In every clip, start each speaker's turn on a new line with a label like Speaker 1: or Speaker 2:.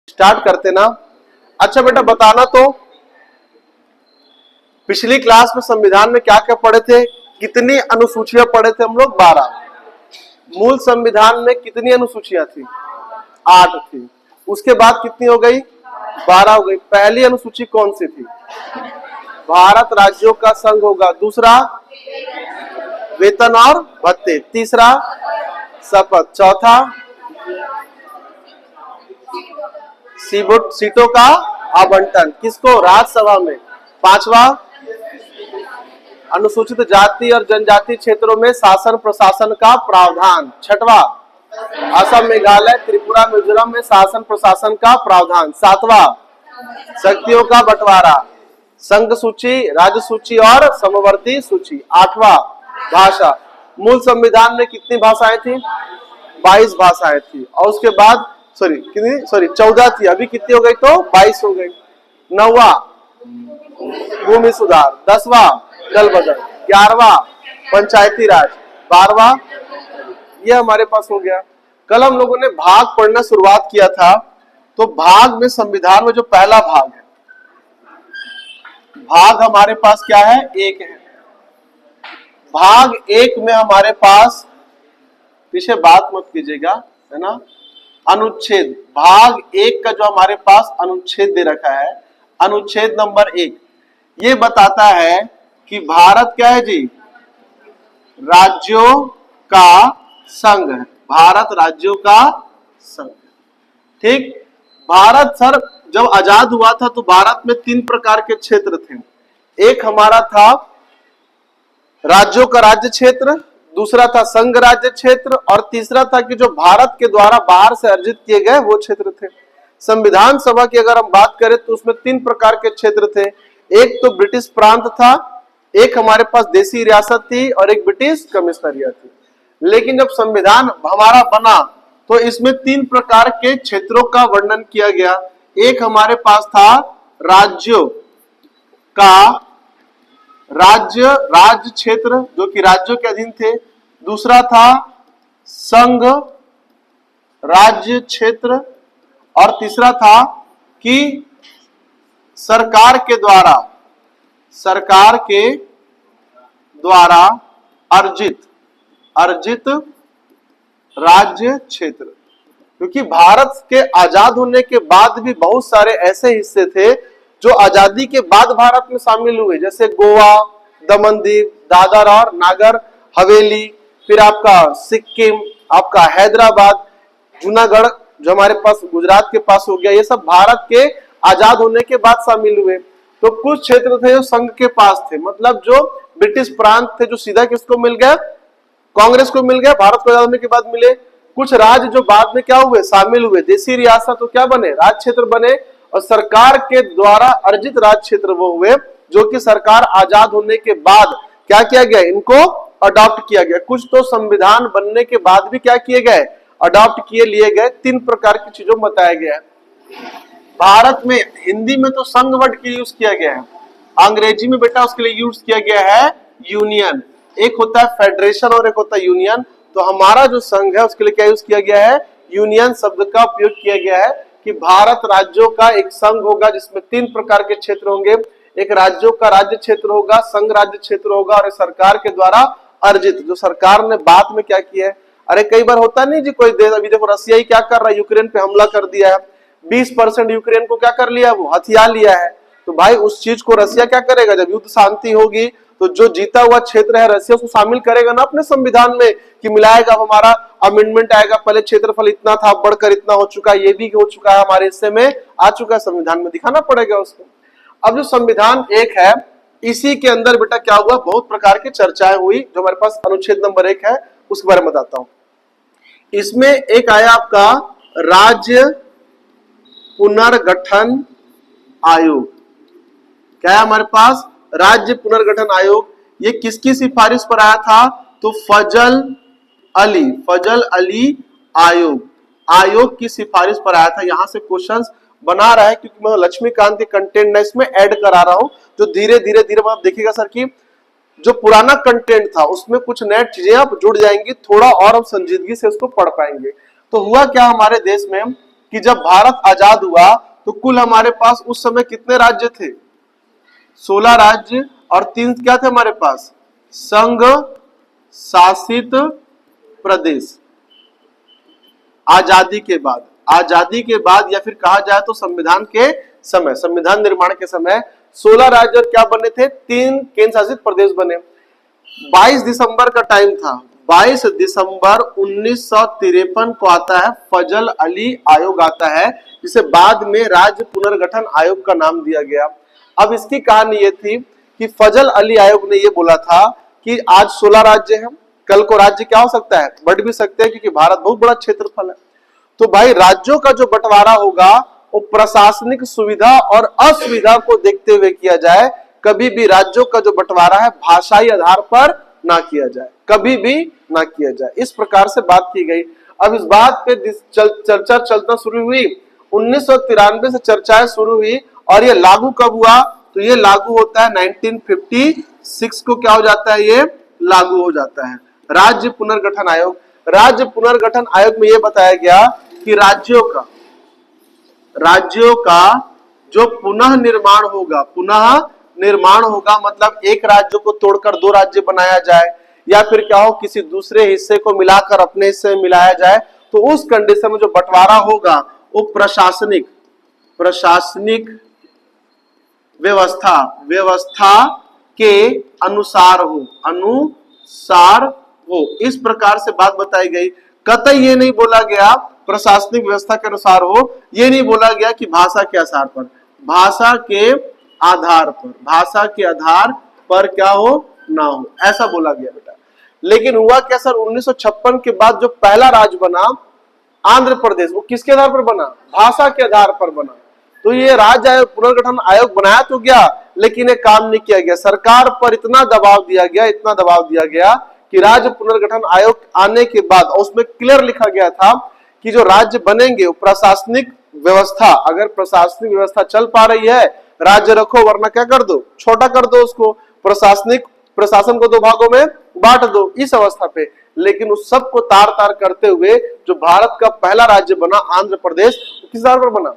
Speaker 1: Start करते ना। अच्छा बेटा बताना तो, पिछली क्लास में संविधान में क्या क्या पढ़े थे, कितनी अनुसूचियां पढ़े थे हम लोग? 12। मूल संविधान में कितनी अनुसूचियां थी? 8 थी। उसके बाद कितनी हो गई? 12 हो गई। पहली अनुसूची कौन सी थी? भारत राज्यों का संघ होगा। दूसरा वेतन और भत्ते। तीसरा शपथ। चौथा सीटों का आवंटन किसको? राज्यसभा में। पांचवा अनुसूचित जाति और जनजाति क्षेत्रों में शासन प्रशासन का प्रावधान। छठवा असम मेघालय त्रिपुरा मिजोरम में शासन प्रशासन का प्रावधान। सातवां शक्तियों का बंटवारा, संघ सूची, राज्य सूची और समवर्ती सूची। आठवां भाषा। मूल संविधान में कितनी भाषाएं थी? 22 भाषाएं थी। और उसके बाद 14 थी, अभी कितनी हो गई? तो 22 हो गई। 9वां भूमि सुधार। 10वां जल बजट। 11वां पंचायती राज। 12वां ये हमारे पास हो गया। कल हम लोगों ने भाग पढ़ना शुरुआत किया था, तो भाग में संविधान में जो पहला भाग है, भाग हमारे पास क्या है? 1 है। भाग 1 में हमारे पास, पीछे बात मत कीजिएगा, है ना, अनुच्छेद। भाग 1 का जो हमारे पास अनुच्छेद दे रखा है, अनुच्छेद नंबर 1, ये बताता है कि भारत क्या है जी? राज्यों का संघ है। भारत राज्यों का संघ। ठीक। भारत सर जब आजाद हुआ था तो भारत में 3 प्रकार के क्षेत्र थे। एक हमारा था राज्यों का राज्य क्षेत्र, दूसरा था संघ राज्य क्षेत्र, और तीसरा था कि जो भारत के द्वारा बाहर से अर्जित किए गए वो क्षेत्र थे। संविधान सभा की अगर हम बात करें तो उसमें 3 प्रकार के क्षेत्र थे। एक तो ब्रिटिश प्रांत था, एक हमारे पास देसी रियासत थी, और एक ब्रिटिश कमिश्नरिया थी। लेकिन जब संविधान हमारा बना तो इसमें 3 प्रकार के क्षेत्रों का वर्णन किया गया। एक हमारे पास था राज्यों का राज्य क्षेत्र, जो कि राज्यों के अधीन थे। दूसरा था संघ राज्य क्षेत्र, और तीसरा था कि सरकार के द्वारा अर्जित राज्य क्षेत्र। क्योंकि भारत के आजाद होने के बाद भी बहुत सारे ऐसे हिस्से थे जो आजादी के बाद भारत में शामिल हुए, जैसे गोवा, दमन-दीव, दादर और नागर हवेली, फिर आपका सिक्किम, आपका हैदराबाद, जूनागढ़ जो हमारे पास गुजरात के पास हो गया, ये सब भारत के आजाद होने के बाद शामिल हुए। तो कुछ क्षेत्र थे जो संघ के पास थे, मतलब जो ब्रिटिश प्रांत थे, जो सीधा किसको मिल गया? कांग्रेस को मिल गया, भारत को आजाद होने के बाद मिले। कुछ राज्य जो बाद में क्या हुए? शामिल हुए, देसी रियासत तो क्या बने? राज्य क्षेत्र बने। और सरकार के द्वारा अर्जित राज्य क्षेत्र वो हुए जो कि सरकार आजाद होने के बाद क्या किया गया? इनको अडॉप्ट किया गया। कुछ तो संविधान बनने के बाद भी क्या किए गए? अडॉप्ट किए लिए गए। 3 प्रकार की चीजों में बताया गया है। भारत में हिंदी में तो संघ वर्ड के यूज किया गया है, अंग्रेजी में बेटा उसके लिए यूज किया गया है यूनियन। एक होता है फेडरेशन और एक होता है यूनियन। तो हमारा जो संघ है उसके लिए क्या यूज किया गया है? यूनियन शब्द का उपयोग किया गया है कि भारत राज्यों का एक संघ होगा जिसमें 3 प्रकार के क्षेत्र होंगे। एक राज्यों का राज्य क्षेत्र होगा, संघ राज्य क्षेत्र होगा, और सरकार के द्वारा अर्जित, जो सरकार ने बाद में क्या किया है। अरे कई बार होता नहीं जी, कोई देश, अभी देखो रसिया ही क्या कर रहा है, यूक्रेन पे हमला कर दिया है। 20% यूक्रेन को क्या कर लिया? वो हथियार लिया है। तो भाई उस चीज को रसिया क्या करेगा? जब युद्ध शांति होगी तो जो जीता हुआ क्षेत्र है रसिया उसको शामिल करेगा ना अपने संविधान में, कि मिलाएगा, हमारा अमेंडमेंट आएगा, पहले क्षेत्रफल इतना था, बढ़कर इतना हो चुका है, ये भी हो चुका है, हमारे हिस्से में आ चुका है, संविधान में दिखाना पड़ेगा उसको। अब जो संविधान 1 है, इसी के अंदर बेटा क्या हुआ? बहुत प्रकार की चर्चाएं हुई। जो हमारे पास अनुच्छेद नंबर 1 है उसके बारे में बताता हूं। इसमें एक आया आपका राज्य पुनर्गठन आयोग। क्या है हमारे पास? राज्य पुनर्गठन आयोग। ये किसकी सिफारिश पर आया था? तो फजल अली आयोग की सिफारिश पर आया था। यहां से क्वेश्चंस बना रहा है क्योंकि मैं लक्ष्मीकांत के कंटेंट में इसमें ऐड करा रहा हूं, जो धीरे धीरे आप देखिएगा सर कि जो पुराना कंटेंट था उसमें कुछ नई चीजें आप जुड़ जाएंगी, थोड़ा और हम संजीदगी से उसको पढ़ पाएंगे। तो हुआ क्या हमारे देश में कि जब भारत आजाद हुआ तो कुल हमारे पास उस समय कितने राज्य थे? 16 राज्य और 3 क्या थे हमारे पास? संघ शासित प्रदेश। आजादी के बाद या फिर कहा जाए तो संविधान के समय, संविधान निर्माण के समय 16 राज्य और क्या बने थे? 3 केंद्र शासित प्रदेश बने। 22 दिसंबर का टाइम था, 22 दिसंबर 1953 को आता है फजल अली आयोग आता है, जिसे बाद में राज्य पुनर्गठन आयोग का नाम दिया गया। अब इसकी कहानी ये थी कि फजल अली आयोग ने ये बोला था कि आज 16 राज्य हैं, कल को राज्य क्या हो सकता है? बढ़ भी सकते हैं, क्योंकि भारत बहुत बड़ा क्षेत्रफल है। तो भाई राज्यों का जो बंटवारा होगा वो प्रशासनिक सुविधा और असुविधा को देखते हुए किया जाए। कभी भी राज्यों का जो बंटवारा है भाषाई आधार पर ना किया जाए, कभी भी ना किया जाए। इस प्रकार से बात की गई। अब इस बात पे चर्चा चलना शुरू हुई, 1993 से चर्चाएं शुरू हुई और ये लागू कब हुआ? तो ये लागू होता है 1956 को, क्या हो जाता है? ये लागू हो जाता है राज्य पुनर्गठन आयोग। राज्य पुनर्गठन आयोग में यह बताया गया कि राज्यों का जो पुनः निर्माण होगा, मतलब एक राज्य को तोड़कर 2 राज्य बनाया जाए या फिर क्या हो किसी दूसरे हिस्से को मिलाकर अपने हिस्से में मिलाया जाए, तो उस कंडीशन में जो बंटवारा होगा वो प्रशासनिक व्यवस्था के अनुसार हो। इस प्रकार से बात बताई गई। कतई ये नहीं बोला गया प्रशासनिक व्यवस्था के अनुसार हो, ये नहीं बोला गया कि भाषा के आधार पर, भाषा के आधार पर क्या हो ना हो, ऐसा बोला गया बेटा। लेकिन हुआ क्या सर? 1956 के बाद जो पहला राज्य बना आंध्र प्रदेश, वो किसके आधार पर बना? भाषा के आधार पर बना। तो ये राज्य पुनर्गठन आयोग बनाया तो गया, लेकिन ये काम नहीं किया गया। सरकार पर इतना दबाव दिया गया कि राज्य पुनर्गठन आयोग आने के बाद उसमें क्लियर लिखा गया था कि जो राज्य बनेंगे वो प्रशासनिक व्यवस्था, अगर प्रशासनिक व्यवस्था चल पा रही है राज्य रखो, वरना क्या कर दो? छोटा कर दो उसको, प्रशासन को 2 भागों में बांट दो, इस अवस्था पे। लेकिन उस सब को तार तार करते हुए जो भारत का पहला राज्य बना आंध्र प्रदेश, किस आधार पर बना?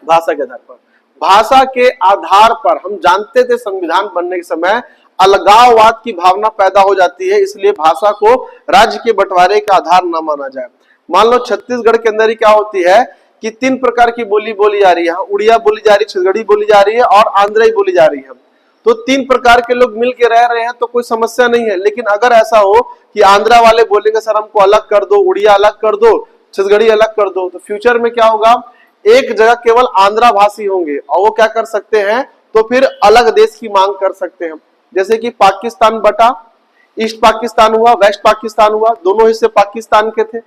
Speaker 1: भाषा के आधार पर। भाषा के आधार पर हम जानते थे संविधान बनने के समय अलगाववाद की भावना पैदा हो जाती है, इसलिए भाषा को राज्य के बंटवारे का आधार न माना जाए। मान लो छत्तीसगढ़ के अंदर ही क्या होती है कि 3 प्रकार की बोली जा रही है, उड़िया बोली जा रही है, छत्तीसगढ़ी बोली जा रही है और आंध्राई बोली जा रही है। तो 3 प्रकार के लोग मिलके रह रहे हैं तो कोई समस्या नहीं है। लेकिन अगर ऐसा हो कि आंध्रा वाले बोलेंगे सर हमको अलग कर दो, उड़िया अलग कर दो, छत्तीसगढ़ी अलग कर दो, तो फ्यूचर में क्या होगा? एक जगह केवल आंध्रा भाषी होंगे और वो क्या कर सकते हैं? तो फिर अलग देश की मांग कर सकते हैं। जैसे कि पाकिस्तान बटा, ईस्ट पाकिस्तान हुआ, वेस्ट पाकिस्तान हुआ, दोनों हिस्से पाकिस्तान के थे।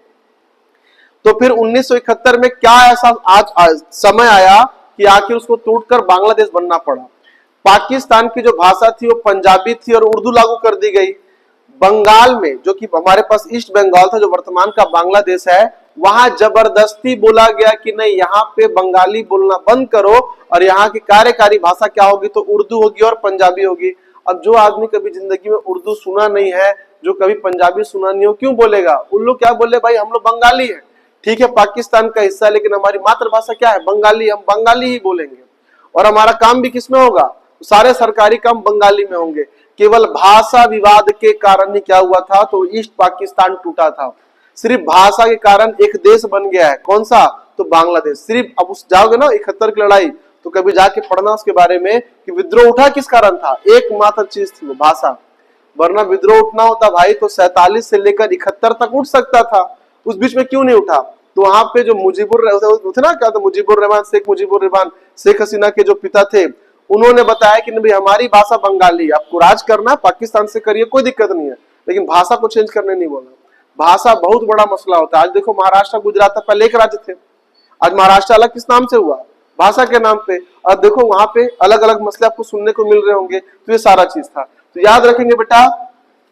Speaker 1: तो फिर 1971 में क्या ऐसा आज समय आया कि आखिर उसको टूटकर बांग्लादेश बनना पड़ा। पाकिस्तान की जो भाषा थी वो पंजाबी थी और उर्दू लागू कर दी गई। बंगाल में, जो कि हमारे पास ईस्ट बंगाल था, जो वर्तमान का बांग्लादेश है, वहां जबरदस्ती बोला गया कि नहीं, यहाँ पे बंगाली बोलना बंद करो और यहाँ की कार्यकारी भाषा क्या होगी? तो उर्दू होगी और पंजाबी होगी। अब जो आदमी कभी जिंदगी में उर्दू सुना नहीं है, जो कभी पंजाबी सुना नहीं हो, क्यों बोलेगा? उन लोग क्या बोले? भाई हम लोग बंगाली है, ठीक है पाकिस्तान का हिस्सा, लेकिन हमारी मातृभाषा क्या है? बंगाली, हम बंगाली ही बोलेंगे और हमारा काम भी किसमें होगा? सारे सरकारी काम बंगाली में होंगे। केवल भाषा विवाद के कारण ही क्या हुआ था? तो ईस्ट पाकिस्तान टूटा था। सिर्फ भाषा के कारण एक देश बन गया है, कौन सा? तो बांग्लादेश। सिर्फ अब उस जाओगे ना 71 की लड़ाई, तो कभी जाके पढ़ना उसके बारे में कि विद्रोह उठा किस कारण था? एकमात्र चीज थी वो भाषा, वरना विद्रोह उठना होता भाई तो 47 से लेकर 71 तक उठ सकता था। उस बीच में क्यों नहीं उठा? तो वहां पे जो मुजीबुर थे ना, क्या था? मुजीबुर रहमान, शेख हसीना के जो पिता थे, उन्होंने बताया कि नहीं हमारी भाषा बंगाली, आपको राज करना है पाकिस्तान से करिए, कोई दिक्कत नहीं है, लेकिन भाषा को चेंज करने नहीं बोला। भाषा बहुत बड़ा मसला होता है। आज देखो महाराष्ट्र गुजरात पहले एक राज्य थे, आज महाराष्ट्र अलग किस नाम से हुआ? भाषा के नाम पे। और देखो वहां पे अलग अलग मसले आपको सुनने को मिल रहे होंगे। तो ये सारा चीज था। तो याद रखेंगे बेटा,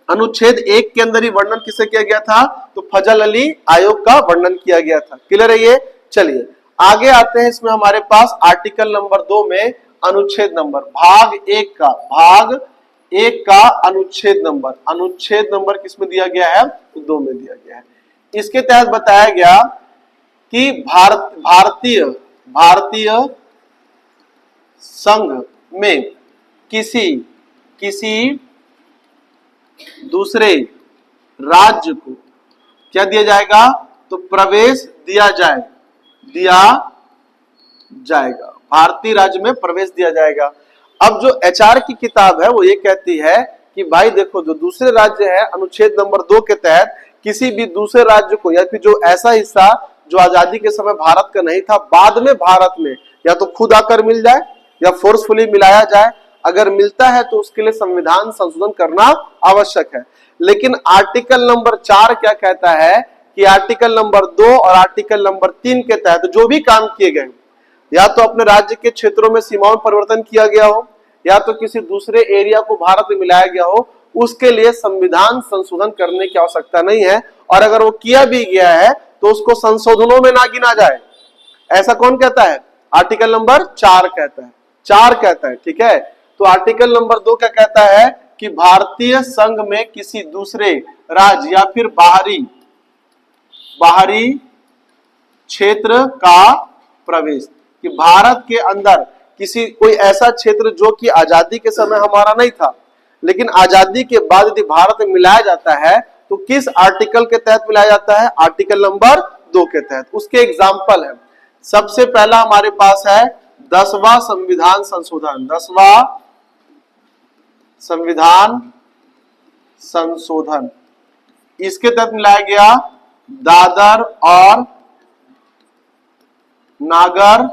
Speaker 1: अनुच्छेद 1 के अंदर ही वर्णन किसे किया गया था? तो फजल अली आयोग का वर्णन किया गया था। क्लियर है ये? चलिए आगे आते हैं। इसमें हमारे पास आर्टिकल नंबर 2 में अनुच्छेद नंबर भाग 1 का अनुच्छेद नंबर किसमें दिया गया है? 2 में दिया गया है। इसके तहत बताया गया कि भारतीय संघ में किसी दूसरे राज्य को क्या दिया जाएगा, तो प्रवेश दिया जाएगा, भारतीय राज्य में प्रवेश दिया जाएगा। अब जो एचआर की किताब है वो ये कहती है कि भाई देखो, जो दूसरे राज्य है अनुच्छेद नंबर 2 के तहत किसी भी दूसरे राज्य को, या फिर जो ऐसा हिस्सा जो आजादी के समय भारत का नहीं था, बाद में भारत में या तो खुद आकर मिल जाए या फोर्सफुली मिलाया जाए, अगर मिलता है तो उसके लिए संविधान संशोधन करना आवश्यक है। लेकिन आर्टिकल नंबर 4 क्या कहता है कि आर्टिकल नंबर 2 और आर्टिकल नंबर 3 के तहत जो भी काम किए गए, या तो अपने राज्य के क्षेत्रों में सीमाओं परिवर्तन किया गया हो, या तो किसी दूसरे एरिया को भारत में मिलाया गया हो, उसके लिए संविधान संशोधन करने की आवश्यकता नहीं है। और अगर वो किया भी गया है तो उसको संशोधनों में ना गिना जाए। ऐसा कौन कहता है? आर्टिकल नंबर 4 कहता है, 4 कहता है, ठीक है। तो आर्टिकल नंबर 2 क्या कहता है कि भारतीय संघ में किसी दूसरे राज्य या फिर बाहरी क्षेत्र का प्रवेश, कि भारत के अंदर कोई ऐसा क्षेत्र जो कि आजादी के समय हमारा नहीं था, लेकिन आजादी के बाद यदि भारत में मिलाया जाता है तो किस आर्टिकल के तहत मिलाया जाता है? आर्टिकल नंबर 2 के तहत। उसके एग्जाम्पल है, सबसे पहला हमारे पास है 10वां संविधान संशोधन। 10वां संविधान संशोधन, इसके तहत मिलाया गया दादर और नागर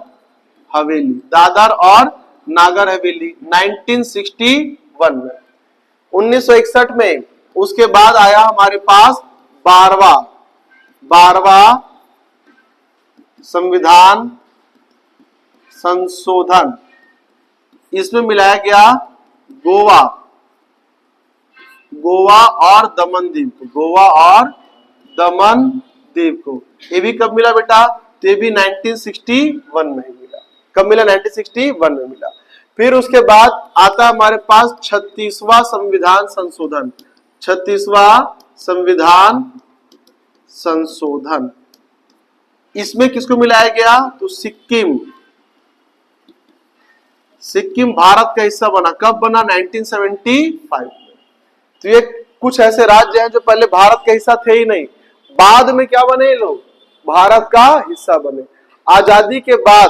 Speaker 1: हवेली, दादर और नागर हवेली 1961 में। 1961 में उसके बाद आया हमारे पास 12वां संविधान संशोधन, इसमें मिलाया गया गोवा और दमन द्वीप को, गोवा और दमन द्वीप को। ये भी कब मिला बेटा? तो ये भी 1961 में मिला। कब मिला? 1961 में मिला। फिर उसके बाद आता हमारे पास 36वां संविधान संशोधन। 36वां संविधान संशोधन, इसमें किसको मिलाया गया? तो सिक्किम भारत का हिस्सा बना। कब बना? 1975 में। तो ये कुछ ऐसे राज्य हैं जो पहले भारत का हिस्सा थे ही नहीं, बाद में क्या बने लोग? भारत का हिस्सा बने। आजादी के बाद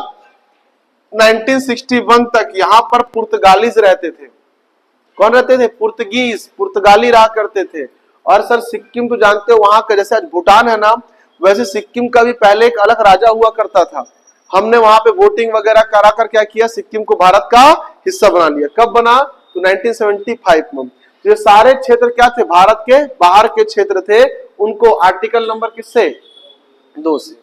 Speaker 1: 1961 तक यहां पर पुर्तगालीज रहते थे। कौन रहते थे? पुर्तगाली रहा करते थे। और सर सिक्किम तो जानते हो वहां का, जैसे आज भूटान है ना, वैसे सिक्किम का भी पहले एक अलग राजा हुआ करता था। हमने वहां पे वोटिंग वगैरह कराकर क्या किया? सिक्किम को भारत का हिस्सा बना लिया। कब बना? तो 1975 में। तो ये सारे क्षेत्र क्या थे? भारत के बाहर के क्षेत्र थे। उनको आर्टिकल नंबर किससे? 2 से।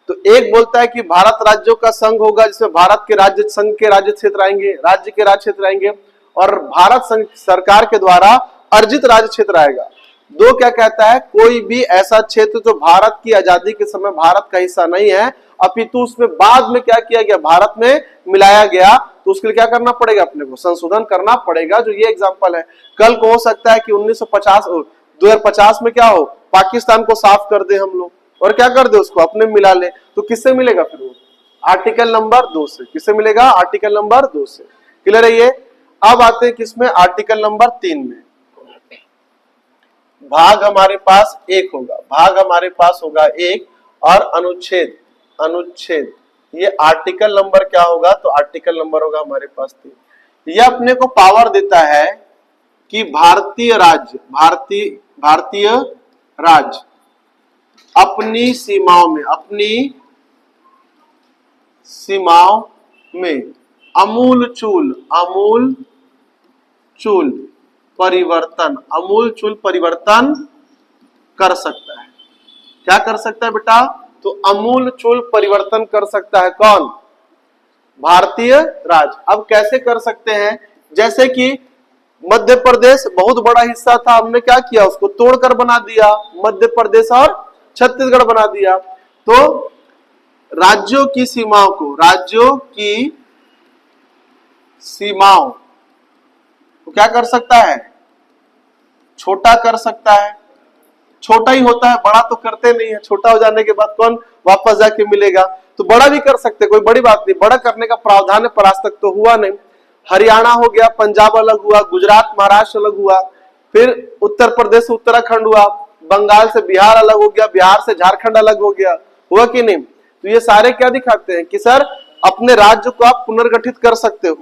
Speaker 1: तो एक बोलता है कि भारत राज्यों का संघ होगा, जिसमें भारत के राज्य संघ के राज्य क्षेत्र आएंगे, राज्य के राज्य क्षेत्र आएंगे, और भारत संघ सरकार के द्वारा अर्जित राज्य क्षेत्र आएगा। 2 क्या कहता है? कोई भी ऐसा क्षेत्र जो भारत की आजादी के समय भारत का हिस्सा नहीं है, अपितु उसमें बाद में क्या किया गया? भारत में मिलाया गया, तो उसके लिए क्या करना पड़ेगा? अपने को संशोधन करना पड़ेगा। जो ये एग्जाम्पल है, कल को हो सकता है कि 2050 में क्या हो? पाकिस्तान को साफ कर दे हम लोग, और क्या कर दे? उसको अपने मिला ले। तो किससे मिलेगा फिर वो? आर्टिकल नंबर 2 से। किससे मिलेगा? आर्टिकल नंबर 2 से। क्लियर है ये? अब आते हैं किसमें? आर्टिकल नंबर 3 में। भाग हमारे पास 1 होगा, भाग हमारे पास होगा 1, और अनुच्छेद ये आर्टिकल नंबर क्या होगा? तो आर्टिकल नंबर होगा हमारे पास 3। यह अपने को पावर देता है कि भारतीय राज्य अपनी सीमाओं में आमूलचूल परिवर्तन कर सकता है। क्या कर सकता है बेटा? तो आमूलचूल परिवर्तन कर सकता है। कौन? भारतीय राज्य। अब कैसे कर सकते हैं? जैसे कि मध्य प्रदेश बहुत बड़ा हिस्सा था, हमने क्या किया? उसको तोड़कर बना दिया, मध्य प्रदेश और छत्तीसगढ़ बना दिया। तो राज्यों की सीमाओं को क्या कर सकता है? छोटा कर सकता है, छोटा ही होता है, बड़ा तो करते नहीं है। छोटा हो जाने के बाद कौन वापस जाके मिलेगा, तो बड़ा भी कर सकते, कोई बड़ी बात नहीं। बड़ा करने का प्रावधान है, पर आज तक तो हुआ नहीं। हरियाणा हो गया, पंजाब अलग हुआ, गुजरात महाराष्ट्र अलग हुआ, फिर उत्तर प्रदेश उत्तराखंड हुआ, बंगाल से बिहार अलग हो गया, बिहार से झारखंड अलग हो गया, हुआ कि नहीं। तो ये सारे क्या दिखाते हैं कि सर अपने राज्य को आप पुनर्गठित कर सकते हो,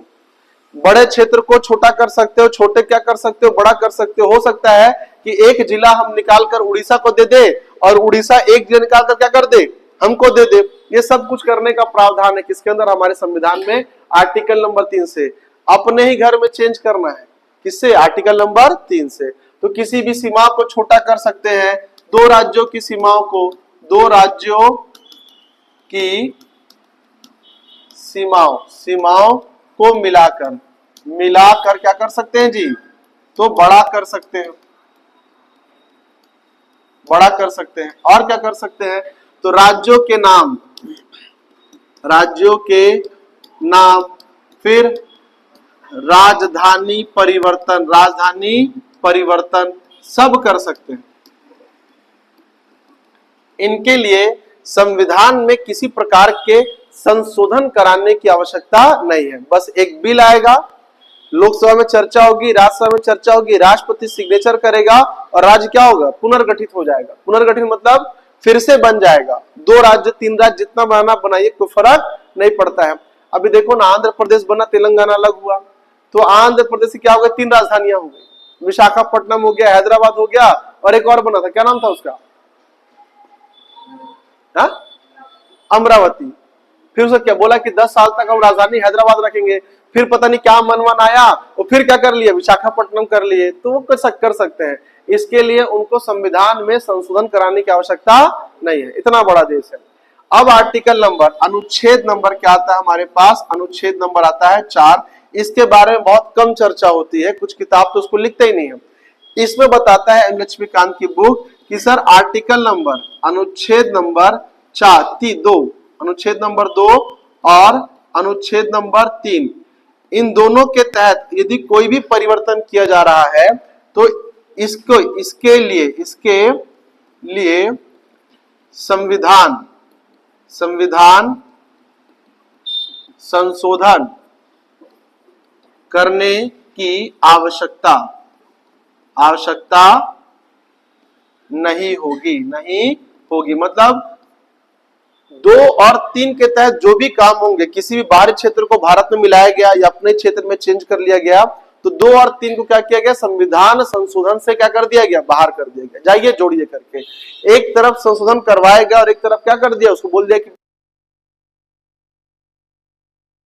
Speaker 1: बड़े क्षेत्र को छोटा कर सकते हो, छोटे क्या कर सकते हो, बड़ा कर सकते हो सकता है कि एक जिला हम निकाल कर उड़ीसा को दे दे और उड़ीसा एक जिला निकाल कर क्या कर दे, हमको दे दे। ये सब कुछ करने का प्रावधान है किसके अंदर, हमारे संविधान में, आर्टिकल नंबर 3 से। अपने ही घर में चेंज करना है, किससे, आर्टिकल नंबर 3 से। तो किसी भी सीमा को छोटा कर सकते हैं, दो राज्यों की सीमाओं को, दो राज्यों की सीमाओं को मिलाकर क्या कर सकते हैं जी, तो बड़ा कर सकते हैं, बड़ा कर सकते हैं। और क्या कर सकते हैं, तो राज्यों के नाम, फिर राजधानी परिवर्तन सब कर सकते हैं। इनके लिए संविधान में किसी प्रकार के संशोधन कराने की आवश्यकता नहीं है। बस एक बिल आएगा, लोकसभा में चर्चा होगी, राज्यसभा में चर्चा होगी, राष्ट्रपति सिग्नेचर करेगा और राज्य क्या होगा, पुनर्गठित हो जाएगा। पुनर्गठित मतलब फिर से बन जाएगा। 2 राज्य 3 राज्य जितना बनाना बनाइए, कोई फर्क नहीं पड़ता है। अभी देखो ना, आंध्र प्रदेश बना, तेलंगाना अलग हुआ, तो आंध्र प्रदेश से क्या हो गया, 3 राजधानियां हो गई, विशाखापट्टनम हो गया, हैदराबाद हो गया, और एक और बना था, क्या नाम था उसका, अमरावती। फिर उसने क्या बोला कि 10 साल तक हम राजधानी हैदराबाद रखेंगे, फिर पता नहीं क्या मन आया और फिर क्या कर लिया, विशाखापट्टनम कर लिए। तो वो कर सकते हैं। इसके लिए उनको संविधान में संशोधन कराने की आवश्यकता नहीं है, इतना बड़ा देश है। अब आर्टिकल नंबर, अनुच्छेद नंबर क्या आता है हमारे पास, अनुच्छेद नंबर आता है 4। इसके बारे में बहुत कम चर्चा होती है, कुछ किताब तो उसको लिखते ही नहीं है। इसमें बताता है एम लक्ष्मीकांत की बुक कि सर आर्टिकल नंबर, अनुच्छेद नंबर 2, अनुच्छेद नंबर 2 और अनुच्छेद नंबर 3, इन दोनों के तहत यदि कोई भी परिवर्तन किया जा रहा है तो इसके लिए संविधान संशोधन करने की आवश्यकता नहीं होगी। मतलब 2 और 3 के तहत जो भी काम होंगे, किसी भी बाहरी क्षेत्र को भारत में मिलाया गया या अपने क्षेत्र में चेंज कर लिया गया, तो 2 और 3 को क्या किया गया, संविधान संशोधन से क्या कर दिया गया, बाहर कर दिया गया। जाइए जोड़िए करके, एक तरफ संशोधन करवाया गया और एक तरफ क्या कर दिया, उसको बोल दिया कि